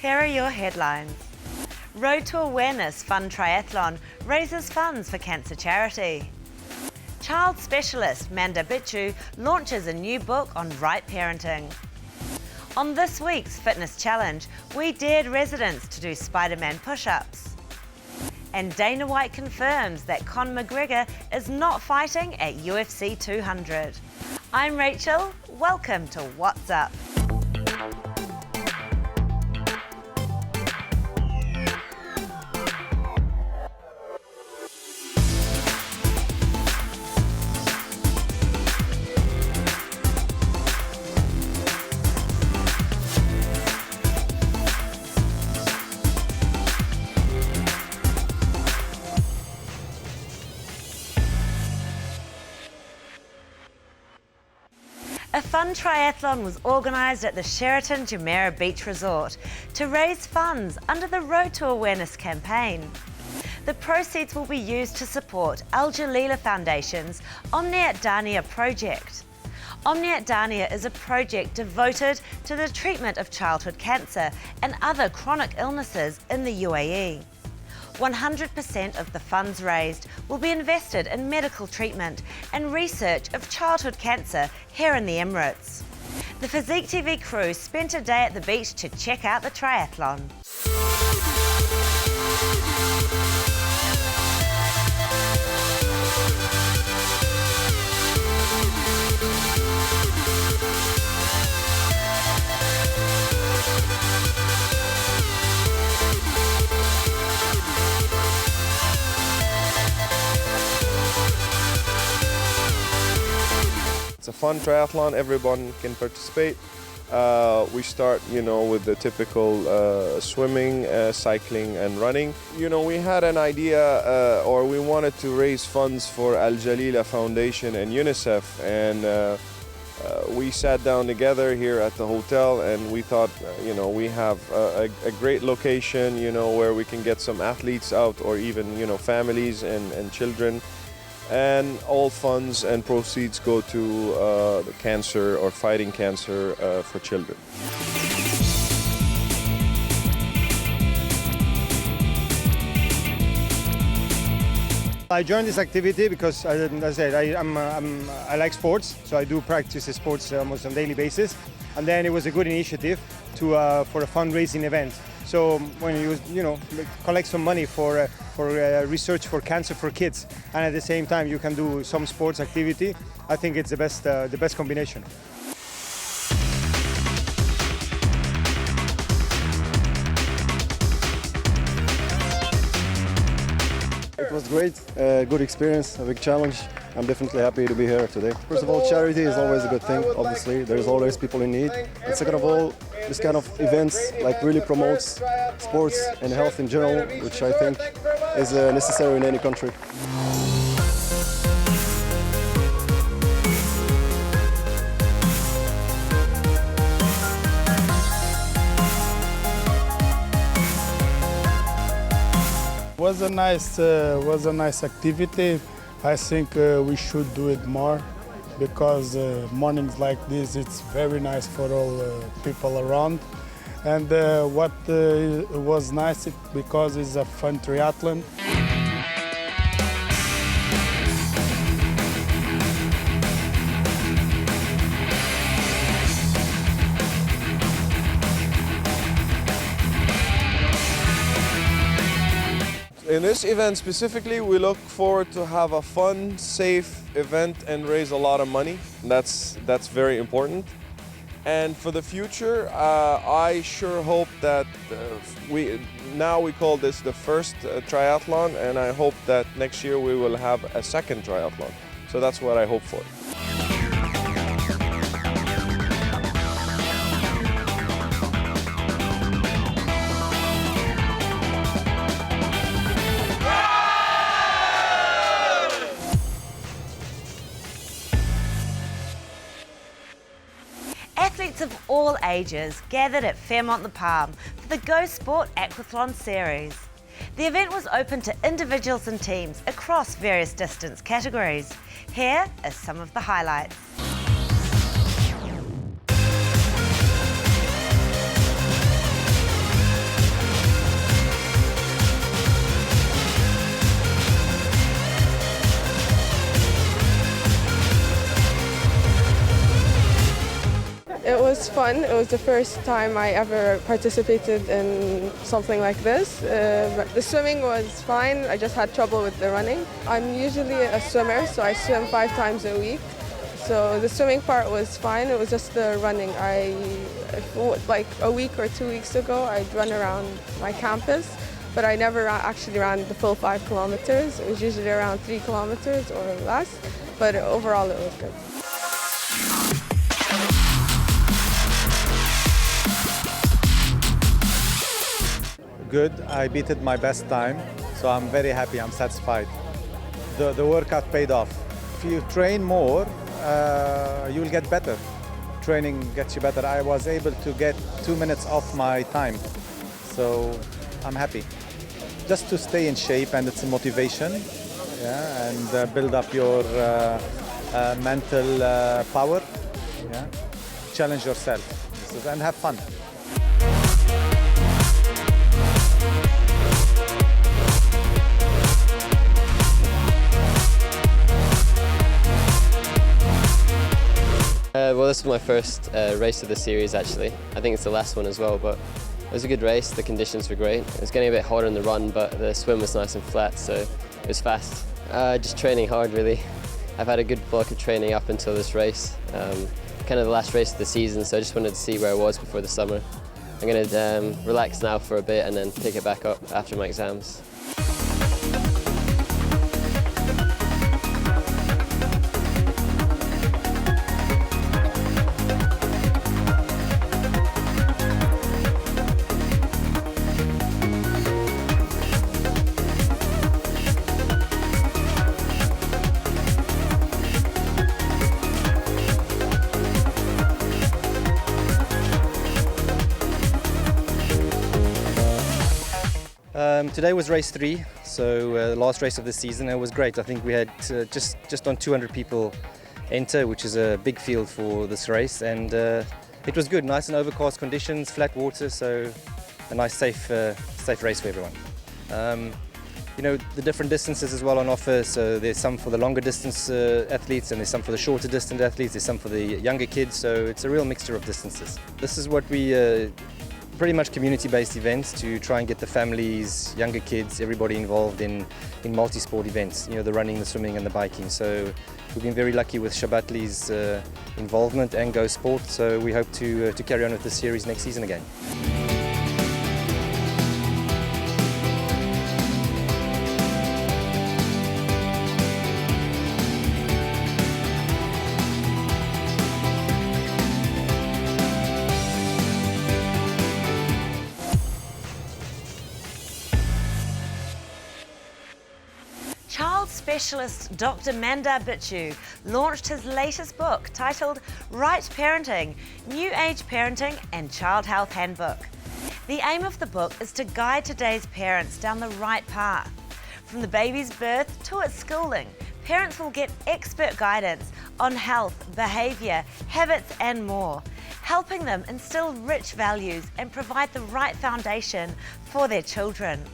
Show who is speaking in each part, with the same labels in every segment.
Speaker 1: Here are your headlines. Road to Awareness Fun Triathlon raises funds for cancer charity. Child specialist Mandar Bichu launches a new book on right parenting. On this week's fitness challenge, we dared residents to do Spiderman push-ups. And Dana White confirms that Connor McGregor is not fighting at UFC 200. I'm Rachel, welcome to What's Up. A fun triathlon was organised at the Sheraton Jumeirah Beach Resort to raise funds under the Road to Awareness campaign. The proceeds will be used to support Al Jalila Foundation's Omniat Dania project. Omniat Dania is a project devoted to the treatment of childhood cancer and other chronic illnesses in the UAE. 100% of the funds raised will be invested in medical treatment and research of childhood cancer here in the Emirates. The Physique TV crew spent a day at the beach to check out the triathlon.
Speaker 2: It's a fun triathlon, everyone can participate. We start, with the typical swimming, cycling and running. We had an idea or we wanted to raise funds for Al Jalila Foundation and UNICEF, and we sat down together here at the hotel and we thought, we have a great location, where we can get some athletes out or even, families and children. And all funds and proceeds go to the cancer or fighting cancer for children.
Speaker 3: I joined this activity because, as I said, I like sports, so I do practice sports almost on a daily basis. And then it was a good initiative for a fundraising event. So when you collect some money for research for cancer for kids, and at the same time you can do some sports activity, I think it's the best combination.
Speaker 4: It was great, good experience, a big challenge. I'm definitely happy to be here today. First of all, charity is always a good thing, obviously. There's always people in need. And second of all, this kind of events really promotes sports and health in general, which I think is necessary in any country.
Speaker 5: Was a nice activity. I think we should do it more because mornings like this, it's very nice for all people around. And what was nice because it's a fun triathlon.
Speaker 2: In this event specifically, we look forward to have a fun, safe event and raise a lot of money. That's very important. And for the future, I sure hope that we call this the first triathlon, and I hope that next year we will have a second triathlon. So that's what I hope for.
Speaker 1: Athletes of all ages gathered at Fairmont-the-Palm for the Go Sport Aquathlon series. The event was open to individuals and teams across various distance categories. Here are some of the highlights.
Speaker 6: was fun. It was the first time I ever participated in something like this. The swimming was fine. I just had trouble with the running. I'm usually a swimmer, so I swim 5 times a week. So the swimming part was fine. It was just the running. Like a week or 2 weeks ago, I'd run around my campus, but I never actually ran the full 5 kilometers. It was usually around 3 kilometers or less, but overall it was good.
Speaker 7: Good. I beat it my best time, so I'm very happy. I'm satisfied. The workout paid off. If you train more, you will get better. Training gets you better. I was able to get 2 minutes off my time, so I'm happy. Just to stay in shape, and it's a motivation, yeah, and build up your mental power. Yeah. Challenge yourself and have fun.
Speaker 8: Well, this is my first race of the series actually. I think it's the last one as well, but it was a good race. The conditions were great. It was getting a bit hotter in the run, but the swim was nice and flat, so it was fast. Just training hard really. I've had a good bulk of training up until this race. Kind of the last race of the season, so I just wanted to see where I was before the summer. I'm going to relax now for a bit and then pick it back up after my exams.
Speaker 9: Today was race 3, so the last race of the season. It was great. I think we had just on 200 people enter, which is a big field for this race, and it was good. Nice and overcast conditions, flat water, so a nice safe race for everyone. You know, the different distances as well on offer, so there's some for the longer distance athletes, and there's some for the shorter distance athletes, there's some for the younger kids, so it's a real mixture of distances. This is what we pretty much community-based events to try and get the families, younger kids, everybody involved in multi-sport events, you know, the running, the swimming and the biking. So we've been very lucky with Shabatli's involvement and Go Sport, so we hope to carry on with this series next season again.
Speaker 1: Child specialist Dr. Mandar Bichu launched his latest book titled Right Parenting, New Age Parenting and Child Health Handbook. The aim of the book is to guide today's parents down the right path. From the baby's birth to its schooling, parents will get expert guidance on health, behaviour, habits and more, helping them instill rich values and provide the right foundation for their children.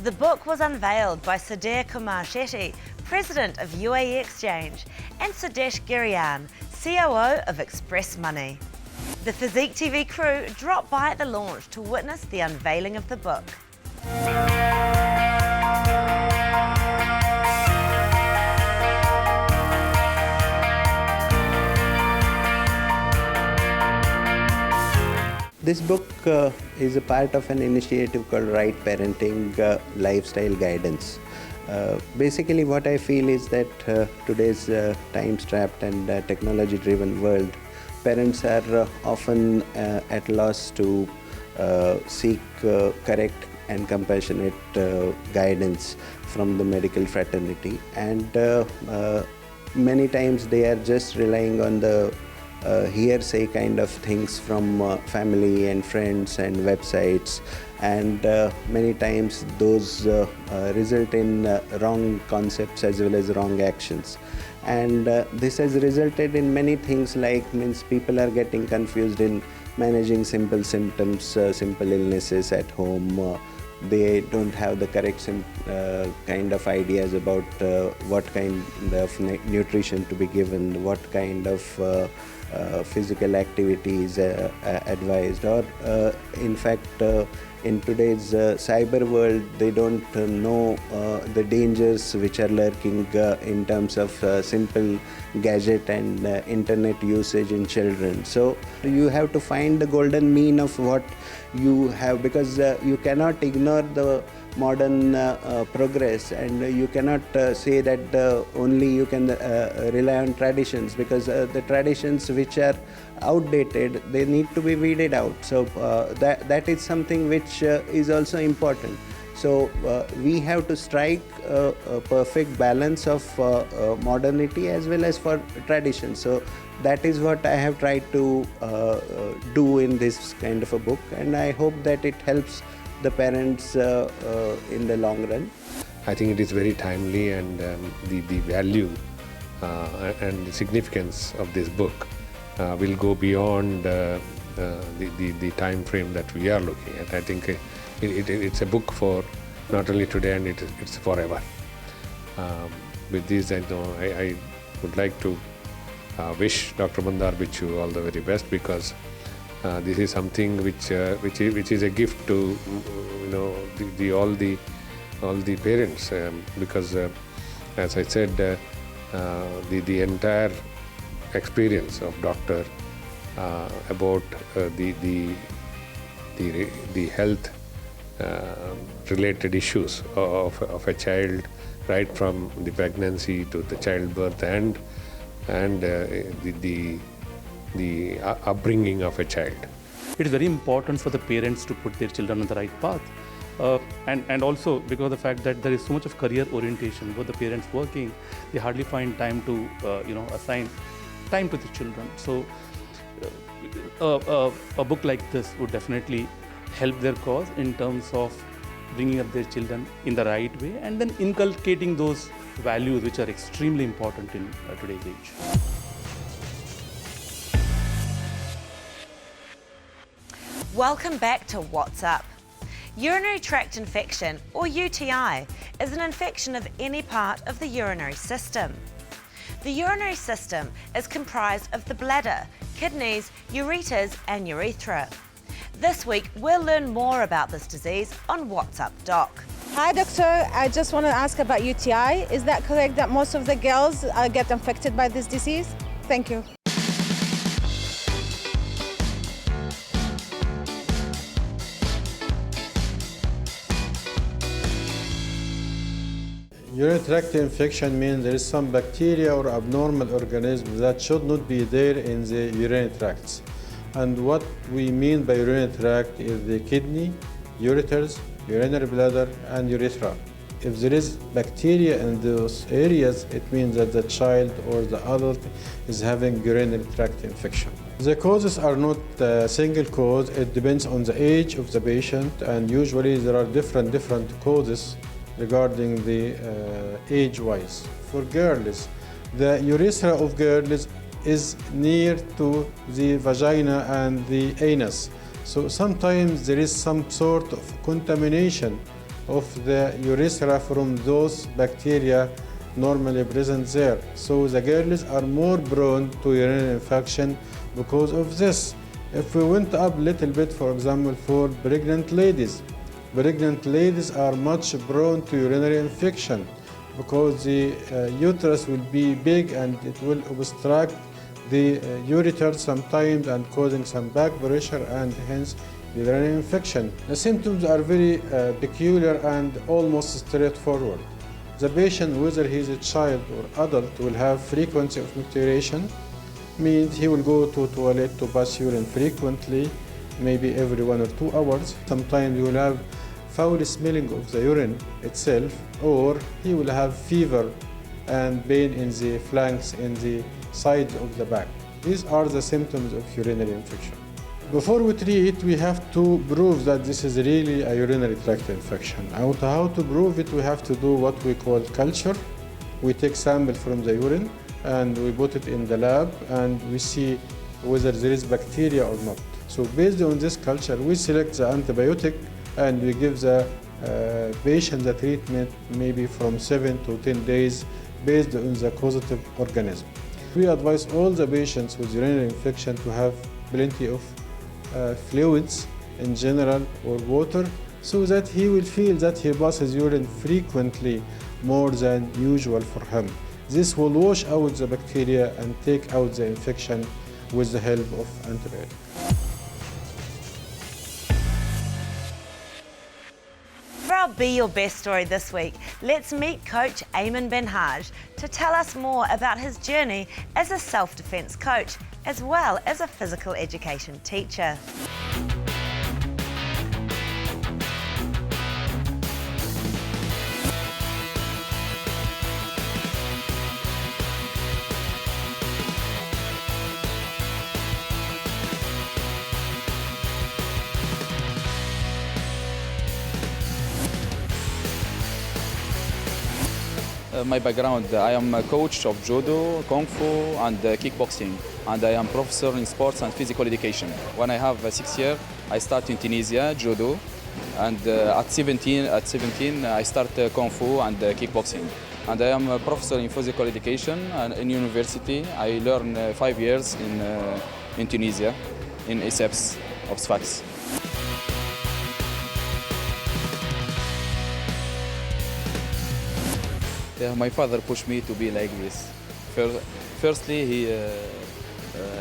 Speaker 1: The book was unveiled by Sudhir Kumar Shetty, President of UAE Exchange, and Sudesh Giriyan, COO of Express Money. The Physique TV crew dropped by at the launch to witness the unveiling of the book.
Speaker 10: This book is a part of an initiative called Right Parenting Lifestyle Guidance. Basically what I feel is that today's time-strapped and technology-driven world, parents are often at loss to seek correct and compassionate guidance from the medical fraternity, and many times they are just relying on the hearsay kind of things from family and friends and websites, and many times those result in wrong concepts as well as wrong actions. And this has resulted in many things, like people are getting confused in managing simple symptoms, simple illnesses at home. They don't have the correct kind of ideas about what kind of nutrition to be given, what kind of physical activities advised, or in fact in today's cyber world they don't know the dangers which are lurking in terms of simple gadget and internet usage in children. So you have to find the golden mean of what you have, because you cannot ignore the modern progress, and you cannot say that only you can rely on traditions, because the traditions which are outdated, they need to be weeded out. So that is something which is also important. So we have to strike a perfect balance of modernity as well as for tradition. So that is what I have tried to do in this kind of a book, and I hope that it helps the parents in the long run.
Speaker 11: I think it is very timely, and the value and the significance of this book will go beyond the time frame that we are looking at. I think it's a book for not only today, and it's forever. With this, I would like to wish Dr. Mandar Bichu all the very best, because this is something which is a gift to all the parents, because as I said, the entire experience of doctor about the health related issues of a child, right from the pregnancy to the childbirth and the upbringing of a child.
Speaker 12: It is very important for the parents to put their children on the right path. And also because of the fact that there is so much of career orientation, with the parents working, they hardly find time to assign time to the children. So a book like this would definitely help their cause in terms of bringing up their children in the right way, and then inculcating those values which are extremely important in today's age.
Speaker 1: Welcome back to What's Up. Urinary tract infection, or UTI, is an infection of any part of the urinary system. The urinary system is comprised of the bladder, kidneys, ureters and urethra. This week, we'll learn more about this disease on What's Up Doc.
Speaker 13: Hi doctor, I just want to ask about UTI. Is that correct that most of the girls get infected by this disease? Thank you.
Speaker 14: Urinary tract infection means there is some bacteria or abnormal organism that should not be there in the urinary tracts. And what we mean by urinary tract is the kidney, ureters, urinary bladder, and urethra. If there is bacteria in those areas, it means that the child or the adult is having urinary tract infection. The causes are not a single cause. It depends on the age of the patient, and usually there are different causes regarding the age-wise. For girls, the urethra of girls is near to the vagina and the anus. So sometimes there is some sort of contamination of the urethra from those bacteria normally present there. So the girls are more prone to urinary infection because of this. If we went up a little bit, for example, for pregnant ladies are much prone to urinary infection because the uterus will be big and it will obstruct the ureter sometimes and causing some back pressure and hence urinary infection. The symptoms are very peculiar and almost straightforward. The patient, whether he is a child or adult, will have frequency of micturition, means he will go to toilet to pass urine frequently, maybe every 1 or 2 hours. Sometimes he will have foul smelling of the urine itself, or he will have fever and pain in the flanks, in the sides of the back. These are the symptoms of urinary infection. Before we treat, we have to prove that this is really a urinary tract infection. And how to prove it, we have to do what we call culture. We take sample from the urine and we put it in the lab and we see whether there is bacteria or not. So based on this culture, we select the antibiotic and we give the patient the treatment maybe from 7 to 10 days based on the causative organism. We advise all the patients with urinary infection to have plenty of fluids in general or water, so that he will feel that he passes urine frequently more than usual for him. This will wash out the bacteria and take out the infection with the help of antibiotics.
Speaker 1: For our Be Your Best story this week, let's meet coach Aymen to tell us more about his journey as a self-defense coach, as well as a physical education teacher.
Speaker 15: My background, I am a coach of judo, kung fu and kickboxing, and I am professor in sports and physical education. When I have 6 years, I start in Tunisia, judo, and at 17 I start kung fu and kickboxing. And I am a professor in physical education and in university. I learn 5 years in Tunisia, in ISEPS of Sfax. Yeah, my father pushed me to be like this. Firstly, he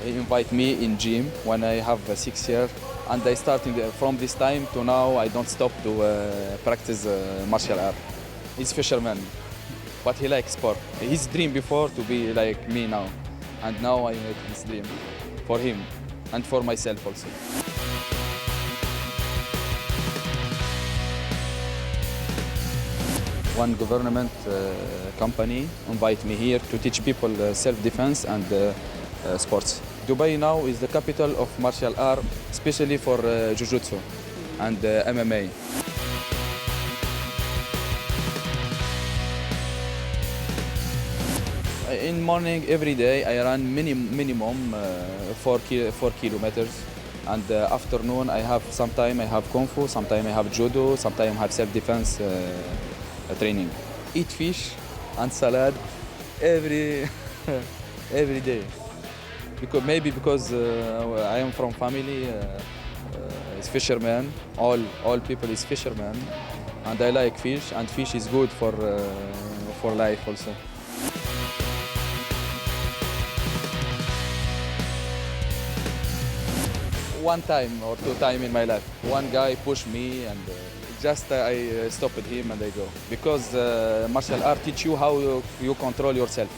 Speaker 15: invited me in gym when I have 6 years, and I started from this time to now. I don't stop to practice martial art. He's fisherman, but he likes sport. His dream before to be like me now, and now I make this dream for him and for myself also. One government company invite me here to teach people self-defense and sports. Dubai now is the capital of martial art, especially for jiu-jitsu and MMA. In morning, every day, I run minimum 4 kilometers. And afternoon, I have sometime I have kung fu, sometime I have judo, sometime I have self-defense training. Eat fish and salad every day. Because I am from family is fisherman. All people is fisherman, and I like fish, and fish is good for life also. One time or 2 times in my life, one guy pushed me and just I stopped him and I go. Because martial art teach you how you control yourself.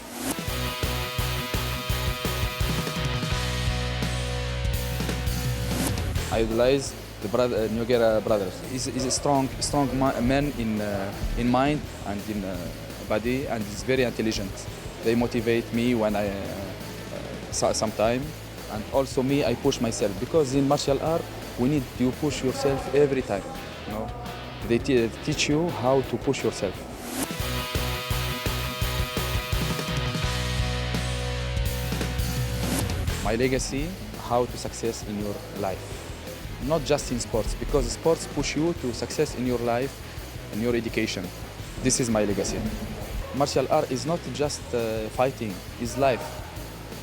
Speaker 15: I idolize the Nogueira brothers. He's a strong man in mind and in body, and he's very intelligent. They motivate me when I sometime, and also me, I push myself, because in martial art we need to push yourself every time. You know, they teach you how to push yourself. My legacy, how to success in your life. Not just in sports, because sports push you to success in your life and your education. This is my legacy. Martial art is not just fighting, it's life.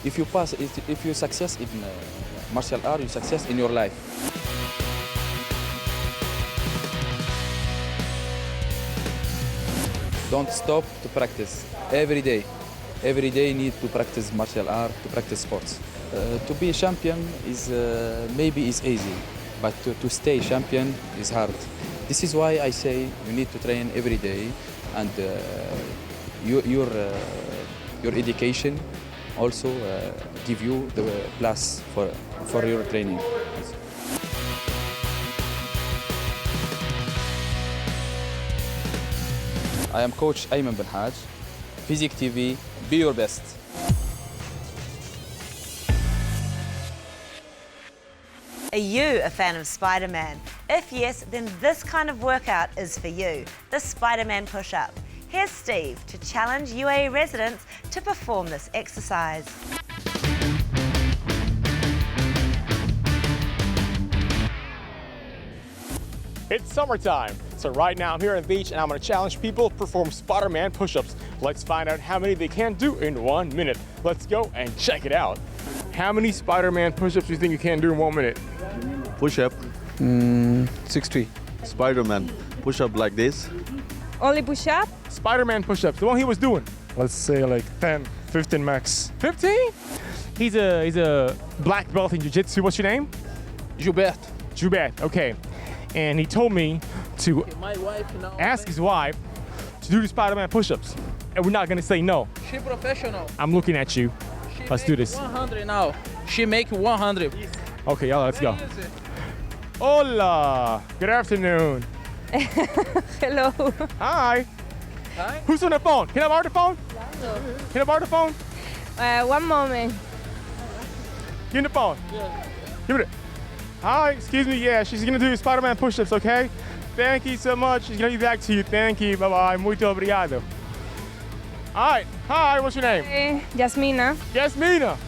Speaker 15: If you success in martial art, you success in your life. Don't stop to practice every day. Every day you need to practice martial art, to practice sports. To be a champion is maybe is easy, but to stay champion is hard. This is why I say you need to train every day, and your education also give you the plus for your training. I am Coach Aymen Benhaj, Physique TV, be your best.
Speaker 1: Are you a fan of Spiderman? If yes, then this kind of workout is for you, the Spiderman push-up. Here's Steve to challenge UAE residents to perform this exercise.
Speaker 16: It's summertime, So right now I'm here on the beach and I'm gonna challenge people to perform Spiderman push-ups. Let's find out how many they can do in 1 minute. Let's go and check it out. How many Spiderman push-ups do you think you can do in 1 minute?
Speaker 17: Push-up? 60. Spiderman push-up like this.
Speaker 6: Only push-up?
Speaker 16: Spiderman push-ups, the one he was doing.
Speaker 3: Let's say like 10, 15 max.
Speaker 16: 15? He's a black belt in jiu-jitsu. What's your name?
Speaker 15: Gilberto.
Speaker 16: Gilberto, okay. And he told me to ask his wife to do the Spider-Man push-ups. And we're not gonna say no.
Speaker 15: She professional.
Speaker 16: I'm looking at you. Let's do this.
Speaker 15: 100 now. She make 100.
Speaker 16: Okay, y'all, let's go. Hola, good afternoon.
Speaker 6: Hello.
Speaker 16: Hi.
Speaker 15: Hi.
Speaker 16: Who's on the phone? Can I borrow the phone? Can I borrow the phone?
Speaker 6: 1 moment.
Speaker 16: Give me the phone. Give me it. Hi, excuse me, yeah, she's gonna do Spider-Man push-ups, okay? Thank you so much. She's gonna be back to you. Thank you, bye-bye. Muito obrigado. All right, hi, what's your name?
Speaker 6: Jasmina.
Speaker 16: Jasmina.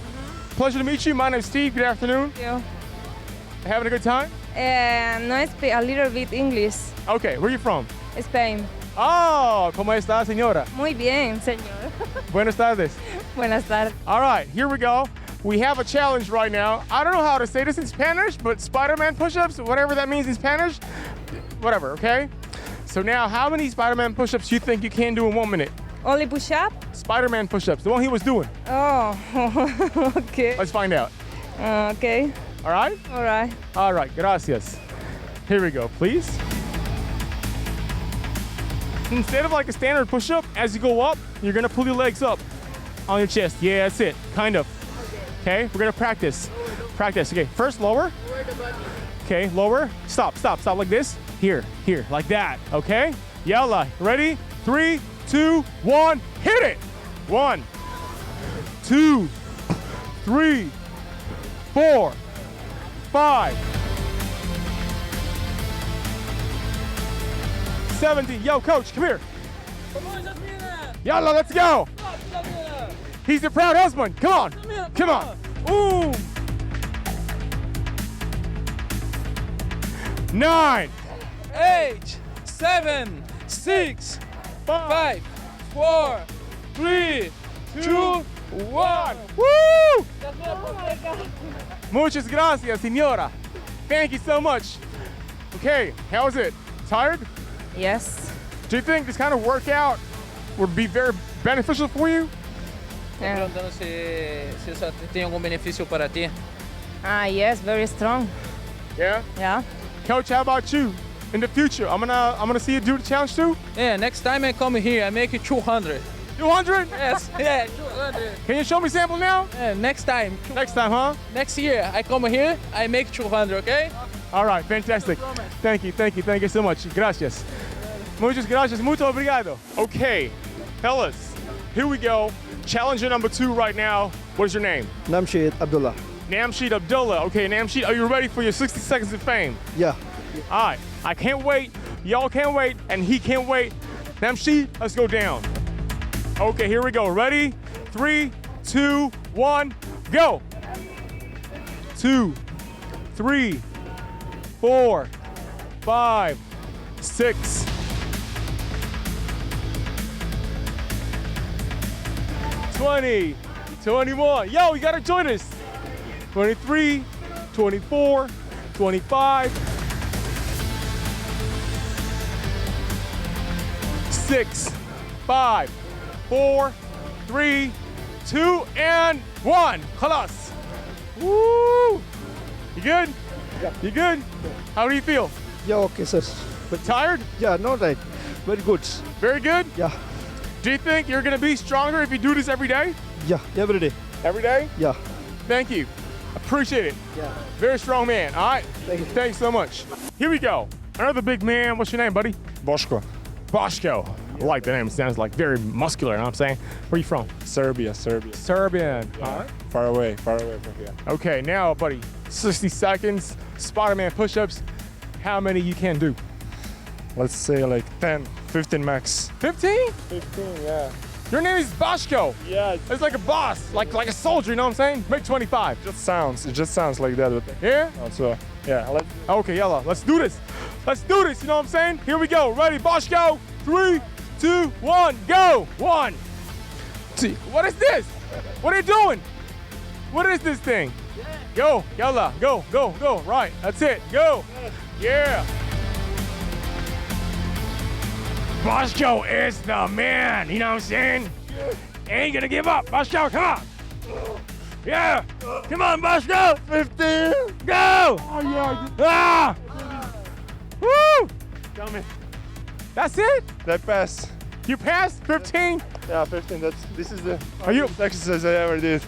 Speaker 16: Pleasure to meet you. My name's Steve. Good afternoon.
Speaker 6: Thank you.
Speaker 16: Having a good time?
Speaker 6: No, I speak a little bit English.
Speaker 16: Okay, where are you from?
Speaker 6: Spain.
Speaker 16: Oh, ¿cómo está, señora?
Speaker 6: Muy bien, señor.
Speaker 16: Buenas tardes.
Speaker 6: Buenas tardes.
Speaker 16: All right, here we go. We have a challenge right now. I don't know how to say this in Spanish, but Spider-Man push-ups, whatever that means in Spanish, whatever, okay? So now, how many Spider-Man push-ups do you think you can do in 1 minute?
Speaker 6: Only push-up?
Speaker 16: Spider-Man push-ups, the one he was doing.
Speaker 6: Oh, okay.
Speaker 16: Let's find out.
Speaker 6: Okay.
Speaker 16: All right?
Speaker 6: All right.
Speaker 16: All right, gracias. Here we go, please. Instead of like a standard push-up, as you go up, you're gonna pull your legs up on your chest. Yeah, that's it, kind of. Okay, we're gonna practice. Practice, okay, first lower. Okay, lower, stop, like this. Here, like that, okay? Yalla, ready? 3, 2, 1, hit it! 1, 2, 3, 4, 5, 17. Yo, coach, come here. Yalla, let's go. He's the proud husband. Come on. Come on. Ooh. 9,
Speaker 15: 8, 7, 6, 5, 4, 3, 2, 1.
Speaker 16: Woo!
Speaker 6: Oh my God.
Speaker 16: Muchas gracias, señora. Thank you so much. Okay, how was it? Tired?
Speaker 6: Yes.
Speaker 16: Do you think this kind of workout would be very beneficial for you?
Speaker 15: Perguntando se isso tem algum benefício para ti.
Speaker 6: Yes, very strong.
Speaker 16: Yeah?
Speaker 6: Yeah.
Speaker 16: Coach, how about you? In the future, I'm gonna see you do the challenge too?
Speaker 15: Yeah, next time I come here, I make it 200.
Speaker 16: 200?
Speaker 15: Yes, yeah, 200.
Speaker 16: Can you show me sample now?
Speaker 15: Yeah, next time.
Speaker 16: Next time, huh?
Speaker 15: Next year, I come here, I make 200, okay?
Speaker 16: All right, fantastic. Thank you so much. Gracias. Muchas gracias, muito obrigado. Okay, fellas, here we go. Challenger number 2 right now. What is your name?
Speaker 4: Namshid Abdullah.
Speaker 16: Namshid Abdullah. Okay, Namshid, are you ready for your 60 seconds of fame?
Speaker 4: Yeah.
Speaker 16: All right, I can't wait. Y'all can't wait, and he can't wait. Namshid, let's go down. Okay, here we go. Ready? 3, 2, 1, go. 2, 3, 4, 5, 6. 20, 21. Yo, you gotta join us. 23, 24, 25. 6, 5, 4, 3, 2, and 1. Khalas. Woo! You good?
Speaker 4: Yeah.
Speaker 16: You good? How do you feel?
Speaker 4: Yeah, okay, sir.
Speaker 16: But tired?
Speaker 4: Yeah, no, right. Very good.
Speaker 16: Very good?
Speaker 4: Yeah.
Speaker 16: Do you think you're gonna be stronger if you do this every day?
Speaker 4: Yeah, every day.
Speaker 16: Every day?
Speaker 4: Yeah.
Speaker 16: Thank you. Appreciate it.
Speaker 4: Yeah.
Speaker 16: Very strong man. All right.
Speaker 4: Thank you.
Speaker 16: Thanks so much. Here we go. Another big man. What's your name, buddy?
Speaker 3: Boško.
Speaker 16: Boško. I like the name. It sounds like very muscular. You know what I'm saying? Where you from?
Speaker 3: Serbia.
Speaker 16: Serbian.
Speaker 3: Yeah.
Speaker 16: All right.
Speaker 3: Far away from here.
Speaker 16: Okay, now, buddy, 60 seconds, Spider-Man push-ups. How many you can do?
Speaker 3: Let's say like 10, 15 max.
Speaker 16: 15?
Speaker 3: 15, yeah.
Speaker 16: Your name is Boško.
Speaker 3: Yeah.
Speaker 16: It's like a boss, like a soldier, you know what I'm saying? Make 25.
Speaker 3: It just sounds like that. But
Speaker 16: Yeah?
Speaker 3: so, yeah.
Speaker 16: Okay, yalla, let's do this. Let's do this, you know what I'm saying? Here we go. Ready, Bosch, go. 3, 2, 1, go. 1, 2. What is this? What are you doing? What is this thing? Go, yalla, go, go, go. Right, that's it, go. Yeah. Boschko is the man, you know what I'm saying? Ain't gonna give up. Boschko, come on. Yeah. Come on, Boschko. 15. Go. Oh, yeah. Ah. Woo.
Speaker 2: Coming.
Speaker 16: That's it?
Speaker 2: That pass.
Speaker 16: You passed 15?
Speaker 2: Yeah, 15. This is the
Speaker 16: Are you
Speaker 2: exercise I ever did.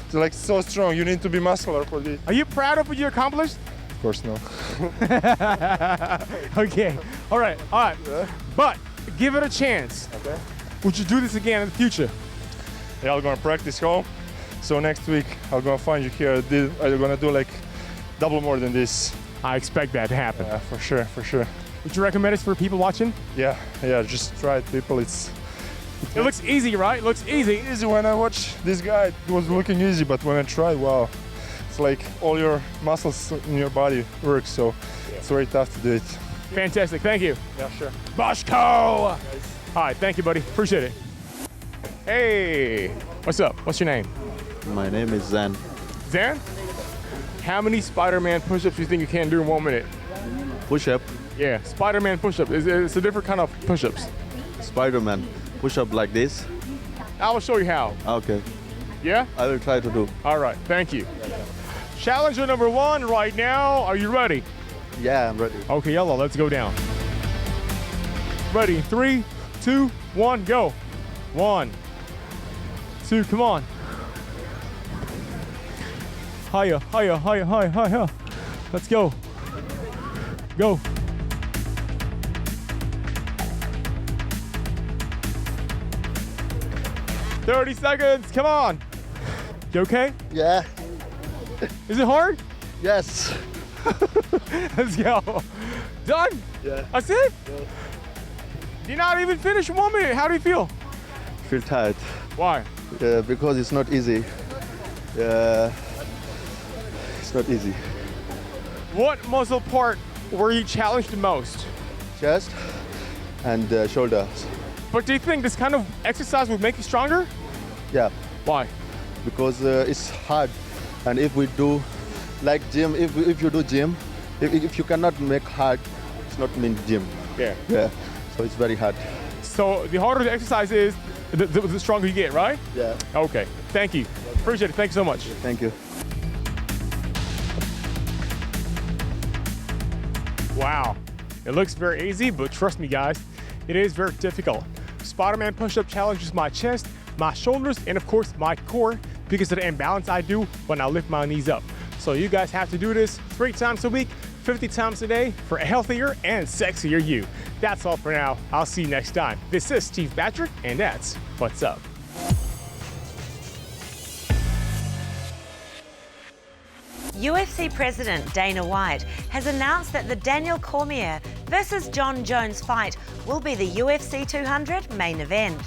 Speaker 2: It's like so strong. You need to be muscular for this.
Speaker 16: Are you proud of what you accomplished?
Speaker 2: Of course, no.
Speaker 16: Okay. All right.
Speaker 2: Yeah.
Speaker 16: But give it a chance.
Speaker 2: Okay.
Speaker 16: Would you do this again in the future?
Speaker 2: Yeah, I'm gonna practice home. So next week I'm gonna find you here. I'm gonna do like double more than this.
Speaker 16: I expect that to happen.
Speaker 2: Yeah, for sure, for sure.
Speaker 16: Would you recommend this for people watching?
Speaker 2: Yeah, just try it, people. It
Speaker 16: looks easy, right? It looks easy.
Speaker 2: Easy. When I watched this guy, it was looking easy, but when I tried, wow. It's like all your muscles in your body work, so it's very tough to do it.
Speaker 16: Fantastic, thank you.
Speaker 2: Yeah, sure.
Speaker 16: Boschko! All right, thank you, buddy. Appreciate it. Hey, what's up? What's your name?
Speaker 17: My name is Zan.
Speaker 16: Zan? How many Spider-Man push-ups do you think you can do in 1 minute?
Speaker 17: Push-up.
Speaker 16: Yeah, Spider-Man push-up. It's a different kind of push-ups.
Speaker 17: Spiderman. Push-up like this.
Speaker 16: I will show you how.
Speaker 17: Okay.
Speaker 16: Yeah?
Speaker 17: I will try to do.
Speaker 16: All right, thank you. Challenger number 1 right now. Are you ready?
Speaker 17: Yeah, I'm ready.
Speaker 16: Okay, yellow, let's go down. Ready, 3, 2, 1, go. 1, 2, come on. Higher, higher, higher, higher, higher. Let's go. Go. "30 seconds, come on." You okay?
Speaker 17: Yeah.
Speaker 16: Is it hard?
Speaker 17: Yes.
Speaker 16: Let's go. Done?
Speaker 17: Yeah.
Speaker 16: That's it? Yeah. You're not even finished 1 minute. How do you feel?
Speaker 17: Feel tired.
Speaker 16: Why?
Speaker 17: Because it's not easy. It's not easy.
Speaker 16: What muscle part were you challenged the most?
Speaker 17: Chest and shoulders.
Speaker 16: But do you think this kind of exercise would make you stronger?
Speaker 17: Yeah.
Speaker 16: Why?
Speaker 17: Because it's hard, and if we do like gym, if you do gym, if you cannot make hard, it's not mean gym.
Speaker 16: Yeah.
Speaker 17: Yeah. So it's very hard.
Speaker 16: So the harder the exercise is, the stronger you get, right?
Speaker 17: Yeah.
Speaker 16: Okay. Thank you. Appreciate it. Thank you so much.
Speaker 17: Thank you.
Speaker 16: Wow. It looks very easy, but trust me, guys, it is very difficult. Spider-Man push-up challenges my chest, my shoulders, and of course my core because of the imbalance I do when I lift my knees up. So you guys have to do this 3 times a week, 50 times a day for a healthier and sexier you. That's all for now. I'll see you next time. This is Steve Patrick, and that's What's Up.
Speaker 1: UFC President Dana White has announced that the Daniel Cormier versus John Jones fight will be the UFC 200 main event.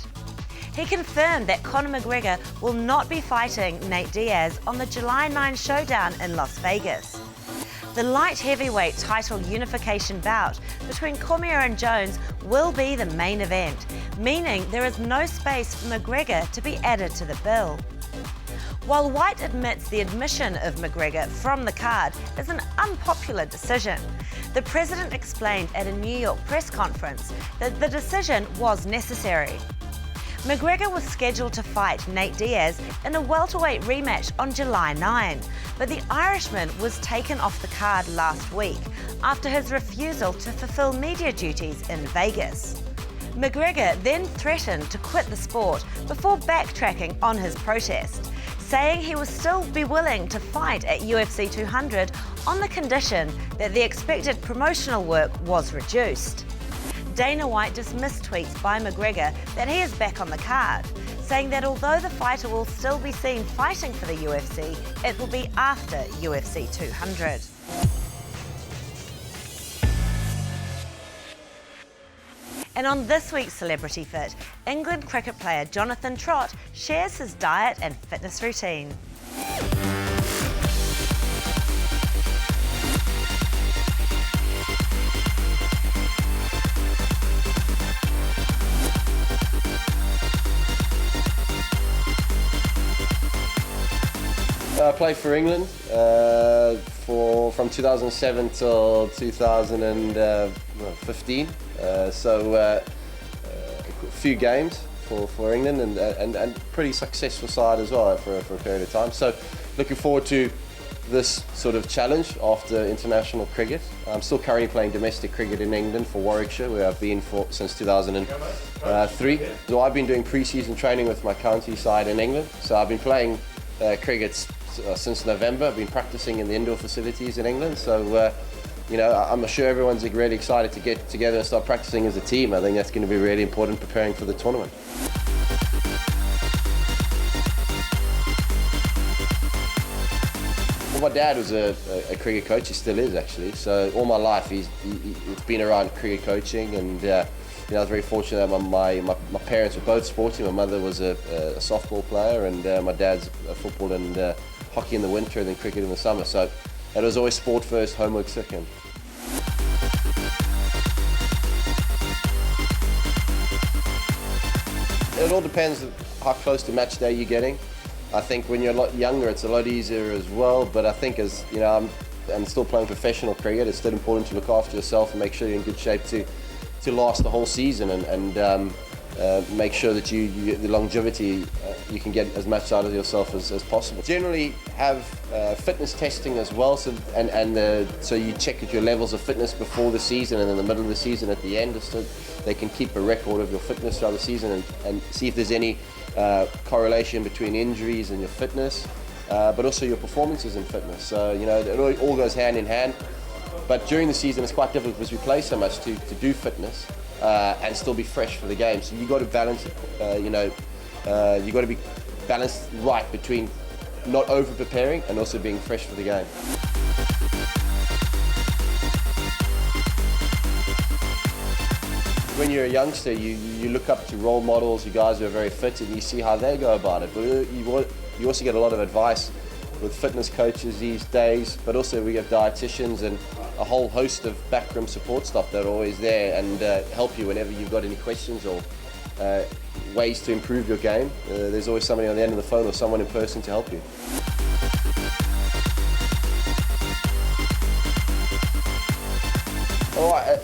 Speaker 1: He confirmed that Connor McGregor will not be fighting Nate Diaz on the July 9 showdown in Las Vegas. The light heavyweight title unification bout between Cormier and Jones will be the main event, meaning there is no space for McGregor to be added to the bill. While White admits the admission of McGregor from the card is an unpopular decision, the president explained at a New York press conference that the decision was necessary. McGregor was scheduled to fight Nate Diaz in a welterweight rematch on July 9, but the Irishman was taken off the card last week after his refusal to fulfill media duties in Vegas. McGregor then threatened to quit the sport before backtracking on his protest, saying he would still be willing to fight at UFC 200 on the condition that the expected promotional work was reduced. Dana White dismissed tweets by McGregor that he is back on the card, saying that although the fighter will still be seen fighting for the UFC, it will be after UFC 200. And on this week's Celebrity Fit, England cricket player Jonathan Trott shares his diet and fitness routine.
Speaker 18: played for England from 2007 till 2015. A few games for England and pretty successful side as well for a period of time. So looking forward to this sort of challenge after international cricket. I'm still currently playing domestic cricket in England for Warwickshire, where I've been since 2003. So I've been doing pre-season training with my county side in England. So I've been playing cricket since November. I've been practicing in the indoor facilities in England. So I'm sure everyone's really excited to get together and start practicing as a team. I think that's going to be really important preparing for the tournament. Well, my dad was a cricket coach. He still is, actually. So all my life, it's been around cricket coaching, and I was very fortunate that my parents were both sporty. My mother was a softball player, and my dad's football and hockey in the winter, and then cricket in the summer. So it was always sport first, homework second. It all depends on how close to match day you're getting. I think when you're a lot younger, it's a lot easier as well. But I think as I'm still playing professional cricket, it's still important to look after yourself and make sure you're in good shape to last the whole season and make sure that you get the longevity, you can get as much out of yourself as possible. Generally have fitness testing as well, so you check your levels of fitness before the season and in the middle of the season at the end, so they can keep a record of your fitness throughout the season and see if there's any correlation between injuries and your fitness, but also your performances in fitness. So it all goes hand in hand. But during the season, it's quite difficult because we play so much to do fitness and still be fresh for the game. So you got to balance it. You got to be balanced right between not over preparing and also being fresh for the game. When you're a youngster, you look up to role models, you guys who are very fit, and you see how they go about it. But you also get a lot of advice with fitness coaches these days, but also we have dietitians and a whole host of backroom support staff that are always there and help you whenever you've got any questions or ways to improve your game. There's always somebody on the end of the phone or someone in person to help you.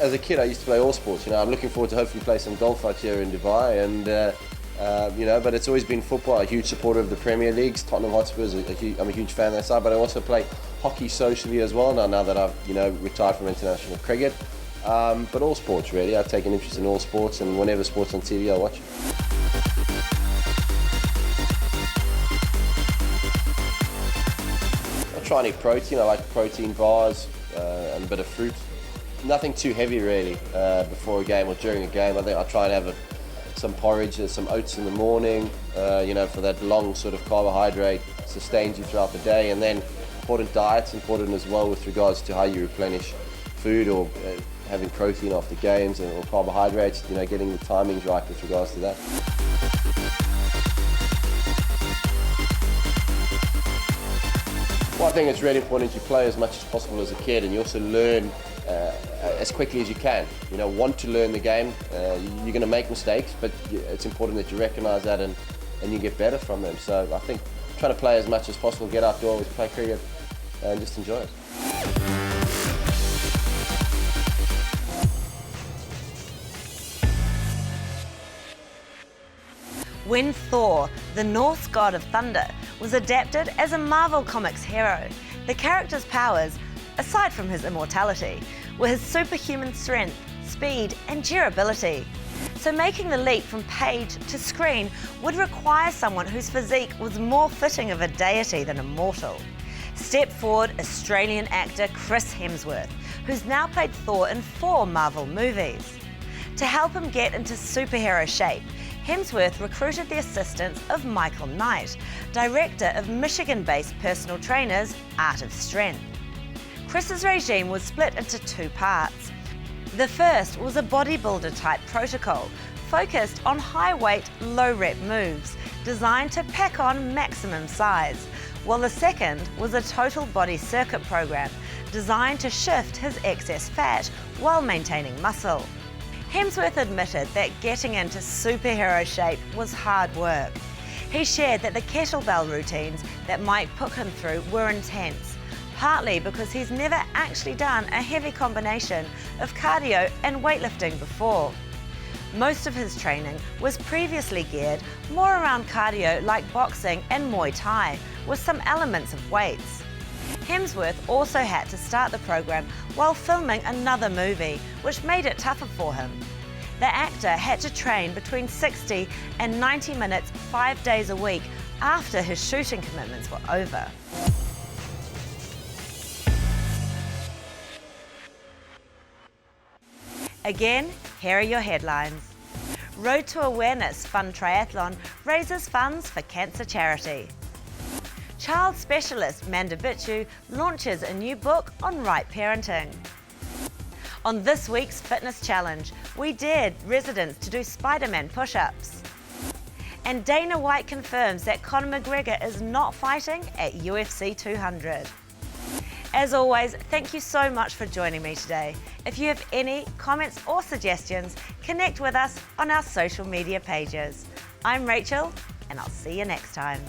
Speaker 18: As a kid, I used to play all sports. I'm looking forward to hopefully play some golf out here in Dubai, and but it's always been football. A huge supporter of the Premier Leagues, Tottenham Hotspurs. I'm a huge fan of that side, but I also play hockey socially as well now that I've retired from international cricket. But all sports really. I've taken interest in all sports, and whenever sports on TV, I watch it. I try and eat protein. I like protein bars and a bit of fruit. Nothing too heavy really before a game or during a game. I think I try and have some porridge and some oats in the morning, for that long sort of carbohydrate, sustains you throughout the day. And then important diet's important as well with regards to how you replenish food or having protein after games or carbohydrates, getting the timings right with regards to that. Well, I think it's really important you play as much as possible as a kid, and you also learn as quickly as you can. Want to learn the game. You're going to make mistakes, but it's important that you recognise that and you get better from them. So I think trying to play as much as possible, get outdoors, play cricket, and just enjoy it.
Speaker 1: When Thor, the Norse god of thunder, was adapted as a Marvel Comics hero, the character's powers, aside from his immortality, were his superhuman strength, speed, and durability. So making the leap from page to screen would require someone whose physique was more fitting of a deity than a mortal. Step forward Australian actor Chris Hemsworth, who's now played Thor in 4 Marvel movies. To help him get into superhero shape, Hemsworth recruited the assistance of Michael Knight, director of Michigan-based personal trainers Art of Strength. Chris's regime was split into 2 parts. The first was a bodybuilder-type protocol focused on high-weight, low-rep moves designed to pack on maximum size, while the second was a total body circuit program designed to shift his excess fat while maintaining muscle. Hemsworth admitted that getting into superhero shape was hard work. He shared that the kettlebell routines that Mike put him through were intense, partly because he's never actually done a heavy combination of cardio and weightlifting before. Most of his training was previously geared more around cardio like boxing and Muay Thai, with some elements of weights. Hemsworth also had to start the program while filming another movie, which made it tougher for him. The actor had to train between 60 and 90 minutes 5 days a week after his shooting commitments were over. Again, here are your headlines. Road to Awareness Fun Triathlon raises funds for cancer charity. Child specialist Mandar Bichu launches a new book on right parenting. On this week's fitness challenge, we dared residents to do Spiderman push-ups. And Dana White confirms that Connor McGregor is not fighting at UFC 200. As always, thank you so much for joining me today. If you have any comments or suggestions, connect with us on our social media pages. I'm Rachel, and I'll see you next time.